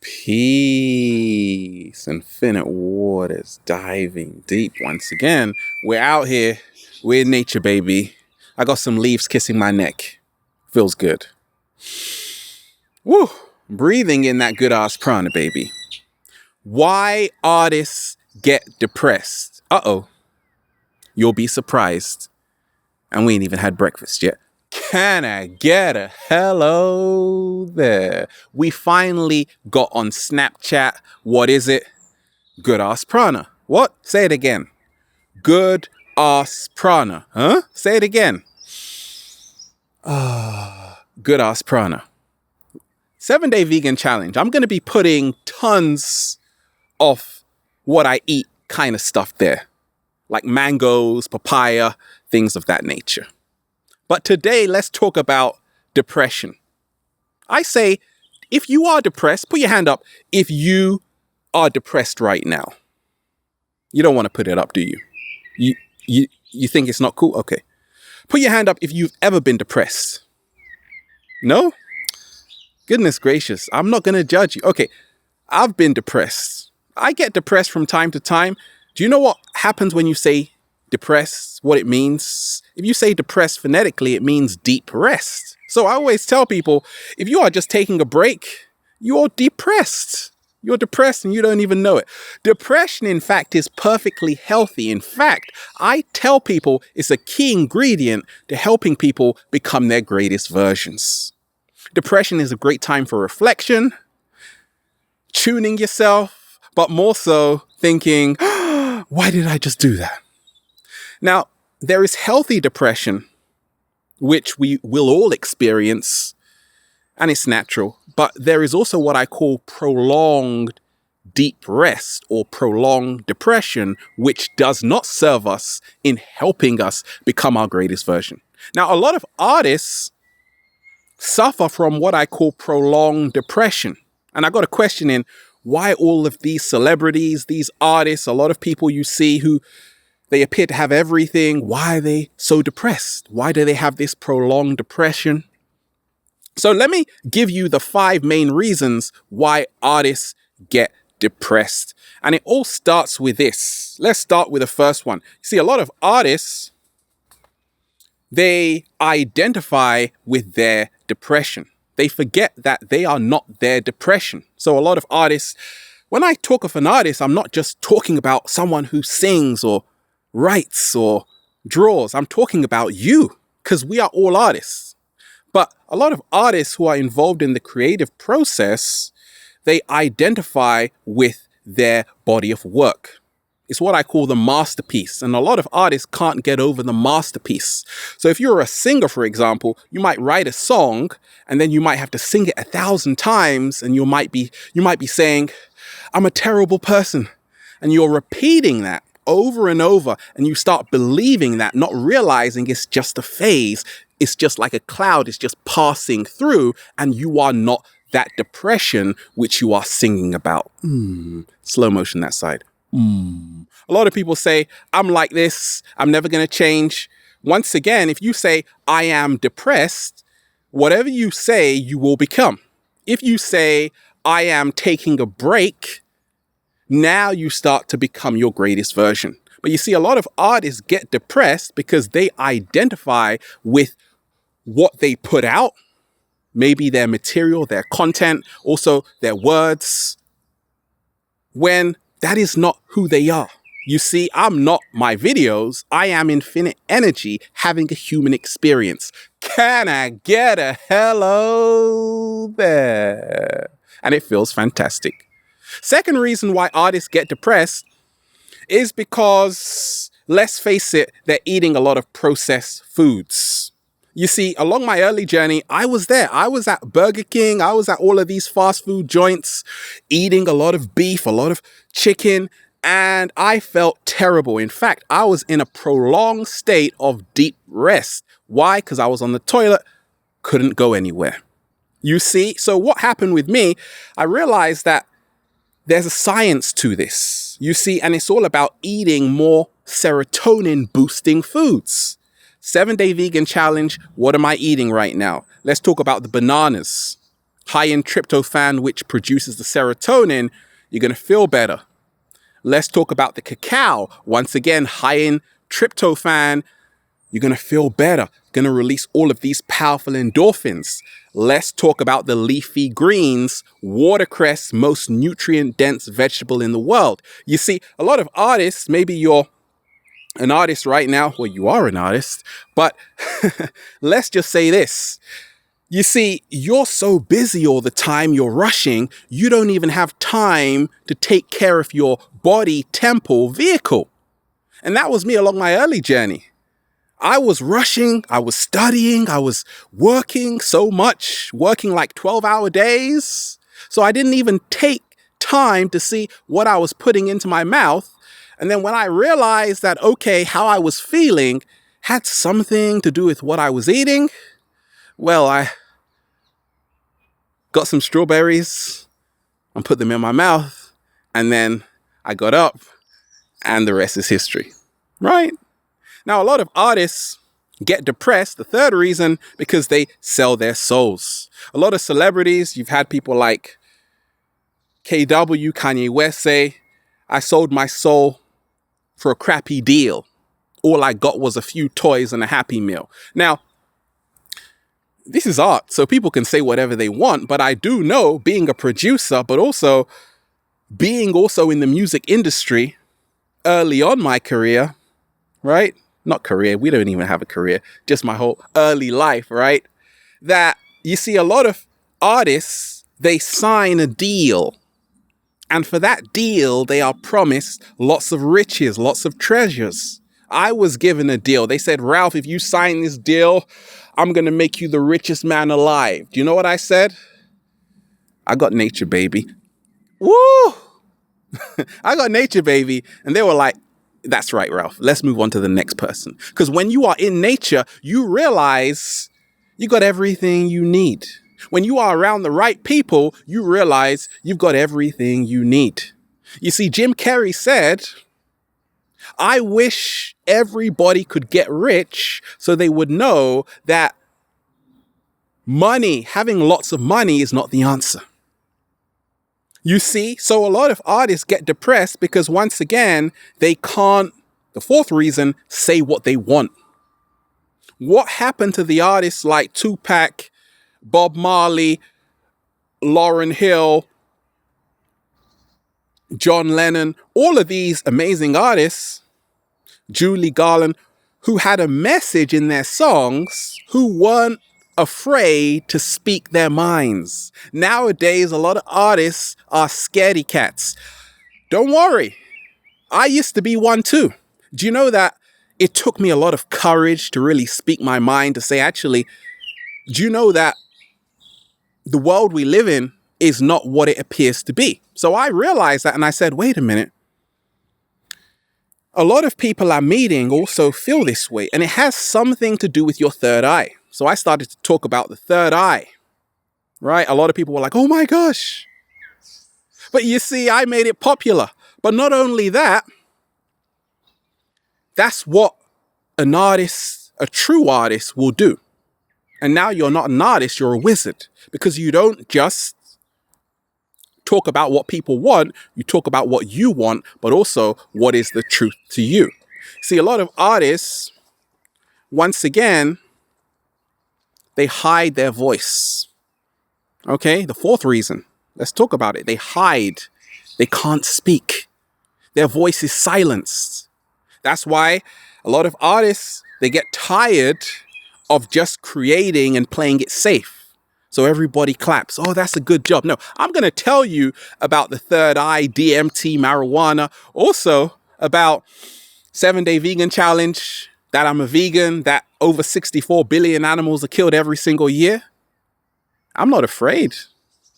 Peace, infinite waters, diving deep once again. We're out here. We're in nature, baby. I got some leaves kissing my neck. Feels good. Woo! Breathing in that good ass prana, baby. Why artists get depressed? Uh-oh. You'll be surprised. And we ain't even had breakfast yet. Can I get a hello there? We finally got on Snapchat. What is it? Good ass prana. What? Say it again. Good ass prana. Huh? Say it again. Good ass prana. 7-day vegan challenge. I'm going to be putting tons of what I eat kind of stuff there. Like mangoes, papaya, things of that nature. But today, let's talk about depression. I say, if you are depressed, put your hand up if you are depressed right now. You don't want to put it up, do you? You think it's not cool? Okay. Put your hand up if you've ever been depressed. No? Goodness gracious, I'm not going to judge you. Okay, I've been depressed. I get depressed from time to time. Do you know what happens when you say depressed, what it means? If you say depressed phonetically, it means deep rest. So I always tell people, if you are just taking a break, you're depressed. You're depressed and you don't even know it. Depression, in fact, is perfectly healthy. In fact, I tell people it's a key ingredient to helping people become their greatest versions. Depression is a great time for reflection, tuning yourself, but more so thinking, why did I just do that? Now, there is healthy depression, which we will all experience, and it's natural. But there is also what I call prolonged deep rest or prolonged depression, which does not serve us in helping us become our greatest version. Now, a lot of artists suffer from what I call prolonged depression. And I got a question in, why all of these celebrities, these artists, a lot of people you see who they appear to have everything. Why are they so depressed? Why do they have this prolonged depression? So let me give you the 5 main reasons why artists get depressed. And it all starts with this. Let's start with the first one. See, a lot of artists, they identify with their depression. They forget that they are not their depression. So a lot of artists, when I talk of an artist, I'm not just talking about someone who sings or writes or draws. I'm talking about you, because we are all artists. But a lot of artists who are involved in the creative process, they identify with their body of work. It's what I call the masterpiece. And a lot of artists can't get over the masterpiece. So if you're a singer, for example, you might write a song and then you might have to sing it 1,000 times. And you might be saying, I'm a terrible person. And you're repeating that over and over. And you start believing that, not realizing it's just a phase. It's just like a cloud. It's just passing through. And you are not that depression which you are singing about. Slow motion that side. A lot of people say, I'm like this, I'm never going to change. Once again, if you say, I am depressed, whatever you say, you will become. If you say, I am taking a break, now you start to become your greatest version. But you see, a lot of artists get depressed because they identify with what they put out, maybe their material, their content, also their words, when that is not who they are. You see, I'm not my videos. I am infinite energy having a human experience. Can I get a hello there? And it feels fantastic. Second reason why artists get depressed is because, let's face it, they're eating a lot of processed foods. You see, along my early journey, I was there. I was at Burger King. I was at all of these fast food joints, eating a lot of beef, a lot of chicken, and I felt terrible. In fact, I was in a prolonged state of deep rest. Why? Because I was on the toilet, couldn't go anywhere. You see, so what happened with me, I realized that there's a science to this. You see, and it's all about eating more serotonin boosting foods. 7-day vegan challenge. What am I eating right now? Let's talk about the bananas. high in tryptophan, which produces the serotonin, you're going to feel better. Let's talk about the cacao. Once again, high in tryptophan, you're going to feel better. Going to release all of these powerful endorphins. Let's talk about the leafy greens, watercress, most nutrient-dense vegetable in the world. You see, a lot of artists, maybe you're an artist right now. Well, you are an artist, but let's just say this. You see, you're so busy all the time, you're rushing, you don't even have time to take care of your body, temple, vehicle. And that was me along my early journey. I was rushing, I was studying, I was working so much, working like 12-hour days. So I didn't even take time to see what I was putting into my mouth. And then when I realized that, okay, how I was feeling had something to do with what I was eating, well, I got some strawberries and put them in my mouth. And then I got up and the rest is history, right? Now, a lot of artists get depressed. The third reason, because they sell their souls. A lot of celebrities, you've had people like KW, Kanye West say, I sold my soul for a crappy deal. All I got was a few toys and a Happy Meal. Now, this is art, so people can say whatever they want, but I do know, being a producer, but also being also in the music industry early on my career, right? Not career, we don't even have a career, just my whole early life, right? That you see a lot of artists, they sign a deal. And for that deal, they are promised lots of riches, lots of treasures. I was given a deal. They said, Ralph, if you sign this deal, I'm going to make you the richest man alive. Do you know what I said? I got nature, baby. Woo! I got nature, baby. And they were like, that's right, Ralph. Let's move on to the next person. Because when you are in nature, you realize you got everything you need. When you are around the right people, you realize you've got everything you need. You see, Jim Carrey said, I wish everybody could get rich so they would know that money, having lots of money is not the answer. You see, so a lot of artists get depressed because once again, they can't, the fourth reason, say what they want. What happened to the artists like Tupac, Bob Marley, Lauryn Hill, John Lennon, all of these amazing artists, Julie Garland, who had a message in their songs, who weren't afraid to speak their minds. Nowadays, a lot of artists are scaredy cats. Don't worry. I used to be one too. Do you know that it took me a lot of courage to really speak my mind, to say, actually, do you know that the world we live in is not what it appears to be? So I realized that and I said, wait a minute. A lot of people I'm meeting also feel this way, and it has something to do with your third eye. So I started to talk about the third eye, right? A lot of people were like, oh my gosh. But you see, I made it popular. But not only that, that's what an artist, a true artist, will do. And now you're not an artist, you're a wizard. Because you don't just talk about what people want, you talk about what you want, but also what is the truth to you. See, a lot of artists, once again, they hide their voice. Okay, the fourth reason, let's talk about it. They hide, they can't speak. Their voice is silenced. That's why a lot of artists, they get tired of just creating and playing it safe. So everybody claps. Oh, that's a good job. No, I'm going to tell you about the third eye, DMT, marijuana. Also about 7-Day Vegan Challenge, that I'm a vegan, that over 64 billion animals are killed every single year. I'm not afraid.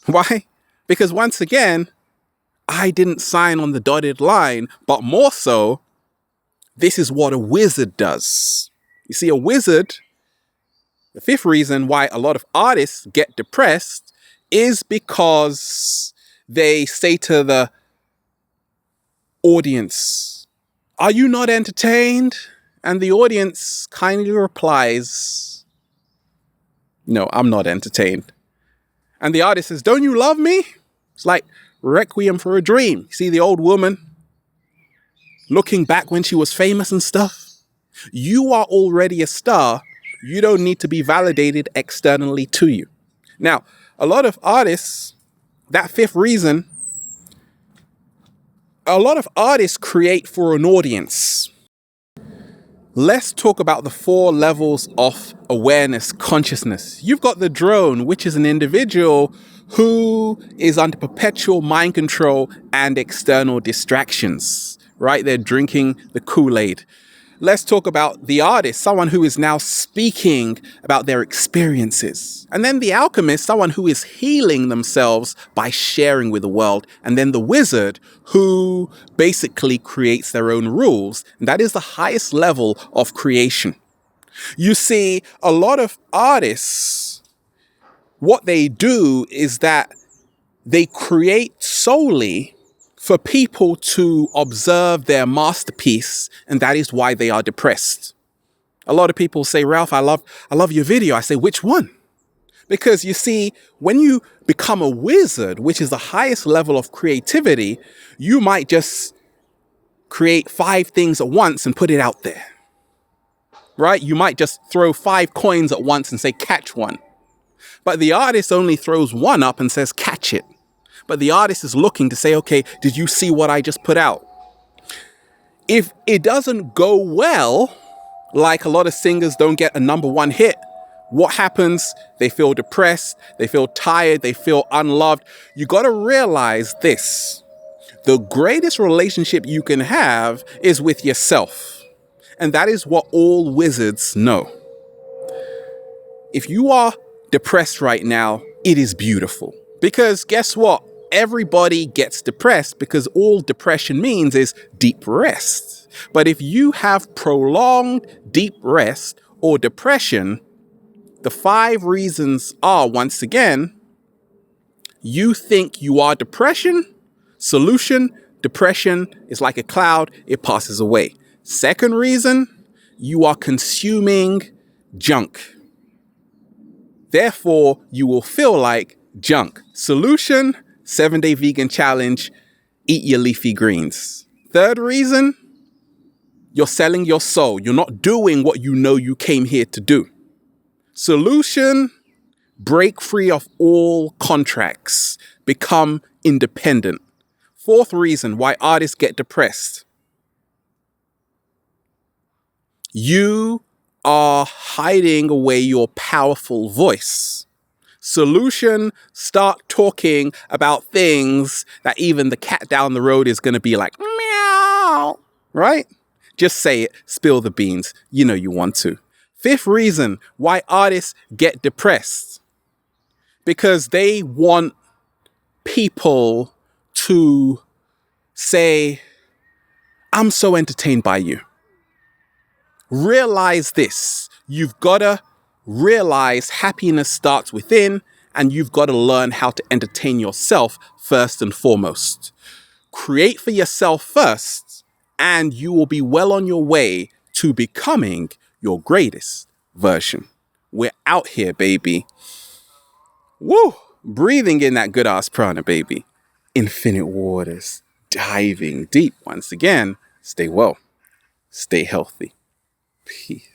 Why? Because once again, I didn't sign on the dotted line, but more so, this is what a wizard does. You see, a wizard, the fifth reason why a lot of artists get depressed is because they say to the audience, are you not entertained? And the audience kindly replies, no, I'm not entertained. And the artist says, don't you love me? It's like Requiem for a Dream. You see the old woman looking back when she was famous and stuff. You are already a star. You don't need to be validated externally to you. Now, a lot of artists, that fifth reason, a lot of artists create for an audience. Let's talk about the 4 levels of awareness, consciousness. You've got the drone, which is an individual who is under perpetual mind control and external distractions, right? They're drinking the Kool-Aid. Let's talk about the artist, someone who is now speaking about their experiences. And then the alchemist, someone who is healing themselves by sharing with the world. And then the wizard, who basically creates their own rules. And that is the highest level of creation. You see, a lot of artists, what they do is that they create solely for people to observe their masterpiece, and that is why they are depressed. A lot of people say, Ralph, I love your video. I say, which one? Because you see, when you become a wizard, which is the highest level of creativity, you might just create 5 things at once and put it out there, right? You might just throw 5 coins at once and say, catch one. But the artist only throws 1 up and says, catch it. But the artist is looking to say, okay, did you see what I just put out? If it doesn't go well, like a lot of singers don't get a #1 hit, what happens? They feel depressed, they feel tired, they feel unloved. You got to realize this. The greatest relationship you can have is with yourself. And that is what all wizards know. If you are depressed right now, it is beautiful. Because guess what? Everybody gets depressed because all depression means is deep rest. But if you have prolonged deep rest or depression, the 5 reasons are, once again, you think you are depression. Solution, depression is like a cloud, it passes away. Second reason, you are consuming junk. Therefore, you will feel like junk. Solution, 7-day vegan challenge, eat your leafy greens. Third reason, you're selling your soul. You're not doing what you know you came here to do. Solution, break free of all contracts. Become independent. Fourth reason why artists get depressed. You are hiding away your powerful voice. Solution, start talking about things that even the cat down the road is going to be like, meow, right? Just say it, spill the beans. You know you want to. Fifth reason why artists get depressed. Because they want people to say, I'm so entertained by you. Realize this. You've got to realize happiness starts within, and you've got to learn how to entertain yourself first and foremost. Create for yourself first, and you will be well on your way to becoming your greatest version. We're out here, baby. Woo! Breathing in that good ass prana, baby. Infinite waters, diving deep. Once again, stay well, stay healthy. Peace.